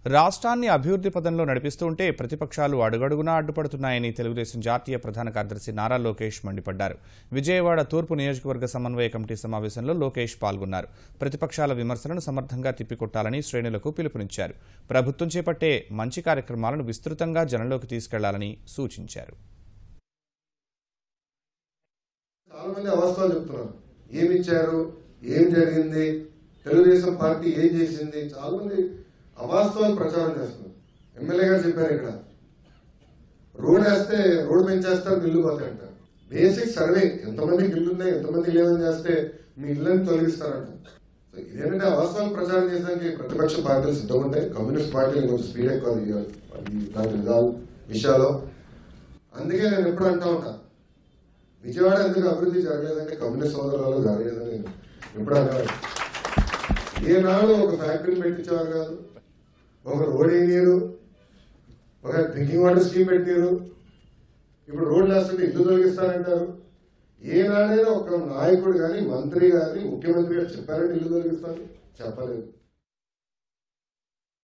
రాష్ట్రాన్ని అభివృద్ధి పదంలో నడిపిస్తూ ఉంటే ప్రతిపక్షాలు అడుగడుగునా అడ్డుపడుతున్నాయని తెలుగుదేశం జాతీయ ప్రధాన కార్యదర్శి నారా లోకేష్ మండిపడ్డారు. విజయవాడ తూర్పు నియోజకవర్గ సమన్వయ కమిటీ సమావేశంలో లోకేష్ పాల్గొన్నారు. ప్రతిపక్షాల విమర్శలను సమర్థంగా తిప్పికొట్టాలని శ్రేణులకు పిలుపునిచ్చారు. ప్రభుత్వం చేపట్టే మంచి కార్యక్రమాలను విస్తృతంగా జనంలోకి తీసుకెళ్లాలని సూచించారు. తెలుగుదేశం పార్టీ ఏం చేసింది చాలా మంది అవాస్తవాలు ప్రచారం చేస్తున్నారు. ఎమ్మెల్యే గారు చెప్పారు, ఇక్కడ రోడ్ వేస్తే రోడ్ పెంచేస్తారు, ఇల్లు పోతాయి అంటారు. బేసిక్ సర్వే ఎంతమందికి ఇల్లు ఉన్నాయి, ఎంతమంది లేవని చేస్తే మీ ఇళ్ళని తొలగిస్తారంట. ఇదేంటంటే అవాస్తవాలు ప్రచారం చేయడానికి ప్రతిపక్ష పార్టీలు సిద్ధంగా ఉంటాయి. కమ్యూనిస్ట్ పార్టీలు కొంచెం స్పీడ్ ఎక్కువ దాని విషయాలు. అందుకే నేను ఎప్పుడు అంటా ఉంటా, విజయవాడ ఎందుకు అభివృద్ధి జరగలేదంటే కమ్యూనిస్ట్ సోదరులలో జరగలేదని నేను ఎప్పుడు అంటా. ఏనాడు ఒక ఫ్యాక్టరీని పెట్టించేవారు కాదు, ఒక రోడ్ వేయనీరు, ఒక డ్రింకింగ్ వాటర్ స్కీమ్ పెట్టినారు. ఇప్పుడు రోడ్లు వేస్తుంటే ఇల్లు తొలగిస్తారంటారు. ఏనాడైనా ఒక నాయకుడు కానీ మంత్రి కానీ ముఖ్యమంత్రి గారు చెప్పారంటే ఇల్లు తొలగిస్తారు? చెప్పలేదు.